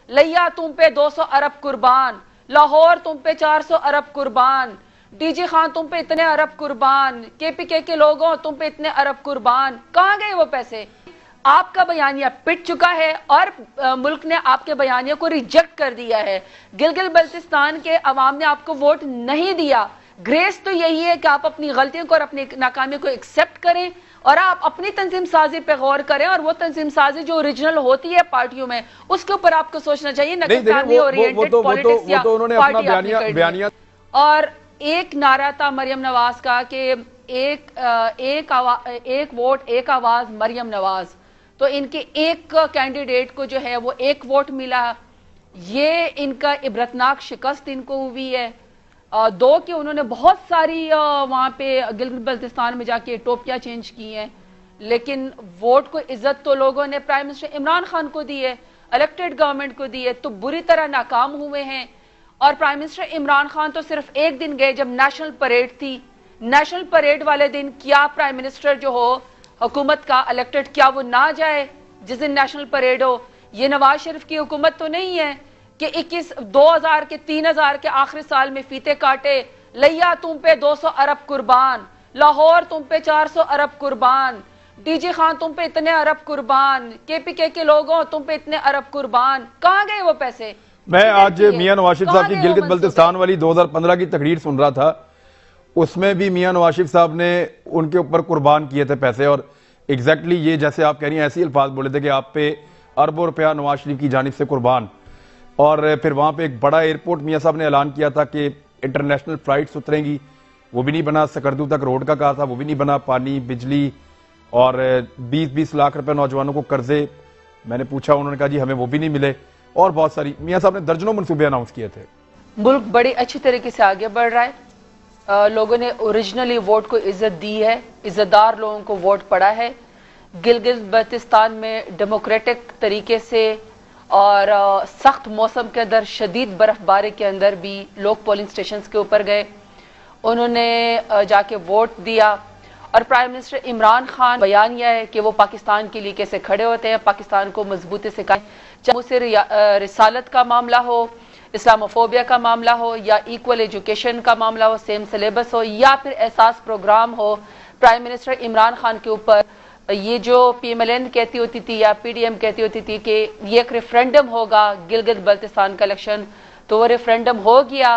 लिया तुम पे 200 अरब कुर्बान, लाहौर तुम पे 400 अरब कुर्बान, डीजी खान तुम पे इतने अरब कुर्बान, केपीके के लोगों तुम पे इतने अरब कुर्बान। कहां गए वो पैसे? आपका बयानिया पिट चुका है और मुल्क ने आपके बयानिया को रिजेक्ट कर दिया है। गिलगित बल्तिस्तान के अवाम ने आपको वोट नहीं दिया। ग्रेस तो यही है कि आप अपनी गलतियों को और अपनी नाकामी को एक्सेप्ट करें और आप अपनी तंजीम साजी पे गौर करें, और वो तंजीम साजी जो ओरिजिनल होती है पार्टियों में उसके ऊपर आपको सोचना चाहिए, न कि फैमिली ओरिएंटेड पॉलिटिक्स या पार्टी आपने कर दी। और एक नारा था मरियम नवाज का कि एक वोट एक आवाज मरियम नवाज, तो इनके एक कैंडिडेट को जो है वो एक वोट मिला। ये इनका इबरतनाक शिकस्त इनको हुई है। दो कि उन्होंने बहुत सारी वहां पे गिलगित बल्तिस्तान में जाके टोपियां चेंज की हैं, लेकिन वोट को इज्जत तो लोगों ने प्राइम मिनिस्टर इमरान खान को दी है, इलेक्टेड गवर्नमेंट को दी है, तो बुरी तरह नाकाम हुए हैं। और प्राइम मिनिस्टर इमरान खान तो सिर्फ एक दिन गए जब नेशनल परेड थी। नेशनल परेड वाले दिन क्या प्राइम मिनिस्टर जो हो हुकूमत का इलेक्टेड, क्या वो ना जाए जिस दिन नेशनल परेड हो? ये नवाज शरीफ की हुकूमत तो नहीं है कि 2000 के 3000 के आखिरी साल में फीते काटे, लिया तुम पे 200 अरब कुर्बान, लाहौर तुम पे 400 अरब कुर्बान, डीजी खान तुम पे इतने अरब कुर्बान, केपीके के लोगों तुम पे इतने अरब कुर्बान। कहां गए वो पैसे? मैं आज मियां नवाज शरीफ साहब की गिलगित बल्तिस्तान वाली 2015 की तकरीर सुन रहा था, उसमें भी मियां नवाज शरीफ साहब ने उनके ऊपर कुर्बान किए थे पैसे, और एग्जैक्टली ये जैसे आप कह रही हैं ऐसे ही अल्फाज बोले थे कि आप पे अरबों रुपया नवाज शरीफ की जानिब से कुर्बान। और फिर वहां पे एक बड़ा एयरपोर्ट मियां साहब ने ऐलान किया था कि इंटरनेशनल फ्लाइट्स उतरेंगी, वो भी नहीं बना। सकरदू तक रोड का कहा था, वो भी नहीं बना। पानी, बिजली और 20-20 लाख रुपए नौजवानों को कर्जे, मैंने पूछा, उन्होंने कहा जी हमें वो भी नहीं मिले। और बहुत सारी मियां साहब ने दर्जनों मंसूबे अनाउंस किए थे। मुल्क बड़ी अच्छी तरीके से आगे बढ़ रहा है। लोगों ने ओरिजिनली वोट को इज्जत दी है, इज्जतदार लोगों को वोट पड़ा है। गिलगित बल्तिस्तान में डेमोक्रेटिक तरीके से और सख्त मौसम के अंदर, शदीद बर्फबारी के अंदर भी लोग पोलिंग स्टेशन के ऊपर गए, उन्होंने जाके वोट दिया। और प्राइम मिनिस्टर इमरान खान बयान यह है कि वो पाकिस्तान के लिए कैसे खड़े होते हैं, पाकिस्तान को मजबूती से, चाहे उसे रिसालत का मामला हो, इस्लामोफोबिया का मामला हो, या इक्वल एजुकेशन का मामला हो, सेम सिलेबस हो, या फिर एहसास प्रोग्राम हो। प्राइम मिनिस्टर इमरान खान के ऊपर ये जो पीएमएलएन कहती होती थी या पीडीएम कहती होती थी कि ये एक रेफरेंडम होगा गिलगित बल्तिस्तान का इलेक्शन, तो वो रेफरेंडम हो गया।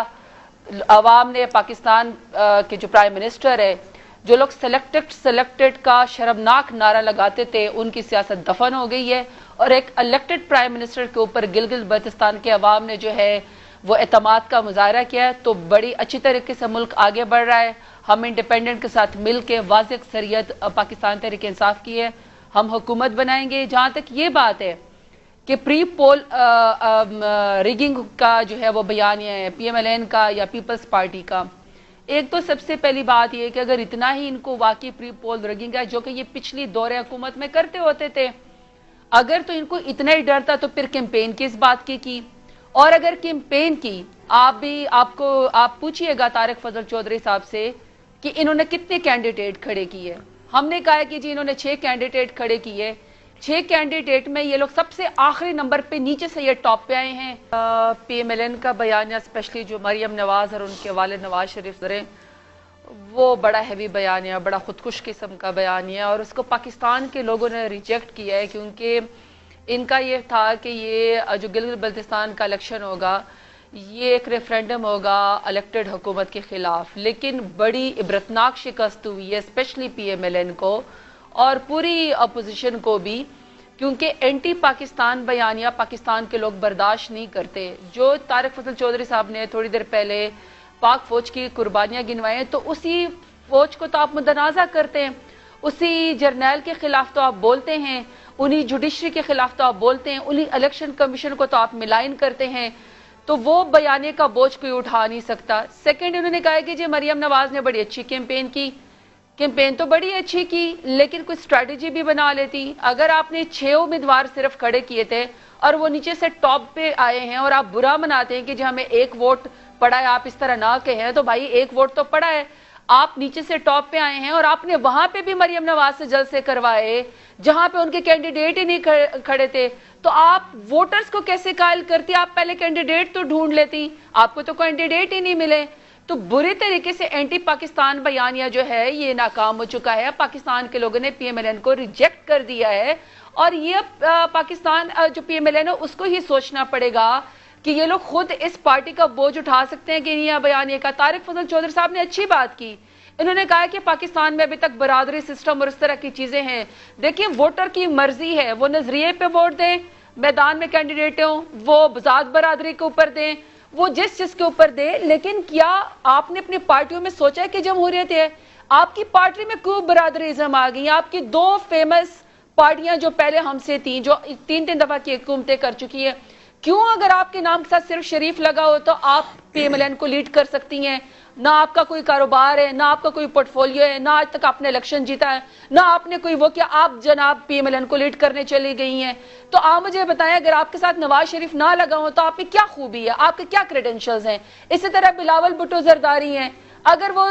अवाम ने, पाकिस्तान के जो प्राइम मिनिस्टर है, जो लोग सेलेक्टेड का शर्मनाक नारा लगाते थे, उनकी सियासत दफन हो गई है। और एक इलेक्टेड प्राइम मिनिस्टर के ऊपर गिलगित बल्तिस्तान के अवाम ने जो है वो एतमाद का मुजाहरा किया है। तो बड़ी अच्छी तरीके से मुल्क आगे बढ़ रहा है। हम इंडिपेंडेंट के साथ मिल के वाज़ेह अक्सरियत पाकिस्तान तहरीक इंसाफ की है, हम हुकूमत बनाएंगे। जहाँ तक ये बात है कि प्री पोल रिगिंग का जो है वो बयान है पीएमएलएन का या पीपल्स पार्टी का, एक तो सबसे पहली बात यह कि अगर इतना ही इनको वाकई प्री पोल रिगिंग है, जो कि ये पिछली दौरे हुकूमत में करते होते थे, अगर तो इनको इतना ही डर था तो फिर कैंपेन किस बात की। और अगर कैंपेन की, आप पूछिएगा तारिक फजल चौधरी साहब से कि इन्होंने कितने कैंडिडेट खड़े किए। हमने कहा है कि जी इन्होंने 6 कैंडिडेट खड़े किए। 6 कैंडिडेट में ये लोग सबसे आखिरी नंबर पे, नीचे से ये टॉप पे आए हैं। पीएमएलएन का बयान, स्पेशली जो मरियम नवाज और उनके वालिद नवाज शरीफ रहे, वो बड़ा हैवी बयान है, बड़ा खुदकुश किस्म का बयान है, और उसको पाकिस्तान के लोगों ने रिजेक्ट किया है, क्योंकि इनका ये था कि ये जो गिलगित बल्तिस्तान का इलेक्शन होगा ये एक रेफरेंडम होगा इलेक्टेड हुकूमत के खिलाफ। लेकिन बड़ी इबरतनाक शिकस्त हुई है, स्पेशली पीएमएलएन को और पूरी अपोजिशन को भी, क्योंकि एंटी पाकिस्तान बयानिया पाकिस्तान के लोग बर्दाश्त नहीं करते। जो तारिक फजल चौधरी साहब ने थोड़ी देर पहले पाक फौज की कुर्बानियां गिनवाई हैं, तो उसी फौज को तो आप मुतनाज़ा करते हैं, उसी जर्नैल के खिलाफ तो आप बोलते हैं, उन्हीं जुडिशरी के खिलाफ तो आप बोलते हैं, उन्हीं इलेक्शन कमीशन को तो आप मिलाइन करते हैं। तो वो बयाने का बोझ कोई उठा नहीं सकता। सेकंड, उन्होंने कहा कि जी मरियम नवाज ने बड़ी अच्छी कैंपेन की। कैंपेन तो बड़ी अच्छी की, लेकिन कुछ स्ट्रैटेजी भी बना लेती। अगर आपने 6 उम्मीदवार सिर्फ खड़े किए थे और वो नीचे से टॉप पे आए हैं, और आप बुरा मनाते हैं कि जी हमें 1 वोट पड़ा है, आप इस तरह ना कहें, तो भाई 1 वोट तो पड़ा है। आप नीचे से टॉप पे आए हैं और आपने वहां पे भी मरियम नवाज से जलसे करवाए जहां पे उनके कैंडिडेट ही नहीं खड़े थे, तो आप वोटर्स को कैसे कायल करती? आप पहले कैंडिडेट तो ढूंढ लेती, आपको तो कैंडिडेट ही नहीं मिले। तो बुरी तरीके से एंटी पाकिस्तान बयानिया जो है ये नाकाम हो चुका है। पाकिस्तान के लोगों ने PMLN को रिजेक्ट कर दिया है और ये पाकिस्तान जो PMLN है उसको ही सोचना पड़ेगा कि ये लोग खुद इस पार्टी का बोझ उठा सकते हैं कि नहीं। बयानिया का तारिक फजल चौधरी साहब ने अच्छी बात की, इन्होंने कहा कि पाकिस्तान में अभी तक बरादरी सिस्टम और इस तरह की चीजें हैं। देखिए वोटर की मर्जी है, वो नजरिए पे वोट दें, मैदान में कैंडिडेट हो वो जात बरादरी के ऊपर दें, वो जिस चीज के ऊपर दे, लेकिन क्या आपने अपनी पार्टियों में सोचा है कि जमहूरियत है? आपकी पार्टी में क्यों बरादरीज़म आ गई? आपकी दो फेमस पार्टियां जो पहले हमसे थी, जो 3-3 दफा की हुकूमतें कर चुकी है, क्यों अगर आपके नाम के साथ सिर्फ शरीफ लगा हो तो आप PMLN को लीड कर सकती हैं? ना आपका कोई कारोबार है, ना आपका कोई पोर्टफोलियो है, ना आज तक आपने इलेक्शन जीता है, ना आपने कोई वो किया, आप जनाब PMLN को लीड करने चली गई हैं। तो आप मुझे बताएं, अगर आपके साथ नवाज शरीफ ना लगा हो तो आप में क्या खूबी है, आपके क्या क्रेडेंशियल्स हैं? इसी तरह बिलावल भुट्टो जरदारी हैं, अगर वो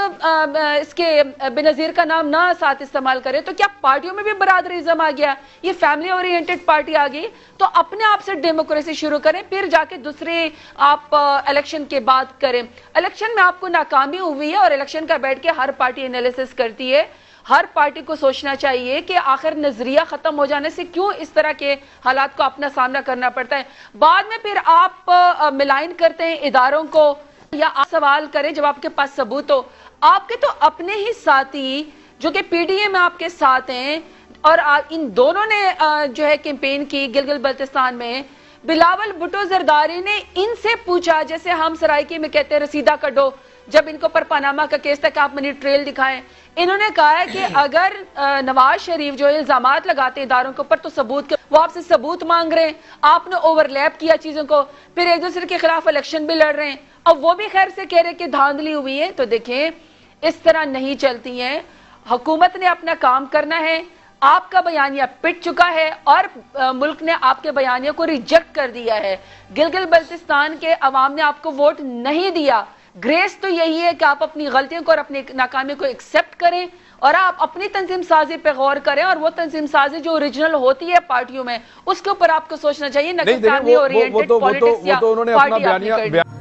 इसके बेनजीर का नाम ना साथ इस्तेमाल करे तो क्या पार्टियों में भी बरादरीज़म आ गया? ये फैमिली ओरिएंटेड पार्टी आ गई। तो अपने आप से डेमोक्रेसी शुरू करें, फिर जाके दूसरे आप इलेक्शन के बाद करें। इलेक्शन में आपको नाकामी हुई है और इलेक्शन का बैठ के हर पार्टी एनालिसिस करती है। हर पार्टी को सोचना चाहिए कि आखिर नजरिया खत्म हो जाने से क्यों इस तरह के हालात को अपना सामना करना पड़ता है। बाद में फिर आप मिलाइन करते हैं इदारों को या आप सवाल करें जब आपके पास सबूत हो। आपके तो अपने ही साथी जो कि PDA में आपके साथ हैं और इन दोनों ने जो है कैंपेन की गिलगित बल्तिस्तान में। बिलावल भुट्टो जरदारी ने इनसे पूछा, जैसे हम सराइकी में कहते हैं रसीदा कटो, जब इनको पर पनामा का केस तक आप मनी ट्रेल दिखाएं। इन्होंने कहा है कि अगर नवाज शरीफ जो इल्जामात लगाते हैं इदारों के ऊपर तो सबूत के, वो आपसे सबूत मांग रहे हैं, आपने ओवरलैप किया चीजों को, फिर एक दूसरे के खिलाफ इलेक्शन भी लड़ रहे हैं, अब वो भी खैर से कह रहे कि धांधली हुई है। तो देखें इस तरह नहीं चलती हैं। हुकूमत ने अपना काम करना है। आपका बयानिया पिट चुका है और मुल्क ने आपके बयानिया को रिजेक्ट कर दिया है। गिलगित बल्तिस्तान के अवाम ने आपको वोट नहीं दिया। ग्रेस तो यही है कि आप अपनी गलतियों को और अपनी नाकामी को एक्सेप्ट करें और आप अपनी तंजीम साजी पे गौर करें, और वो तंजीम साजी जो ओरिजिनल होती है पार्टियों में उसके ऊपर आपको सोचना चाहिए, न कि फैमिली ओरिएंटेड पॉलिटिक्स या पार्टी आपने कर दी।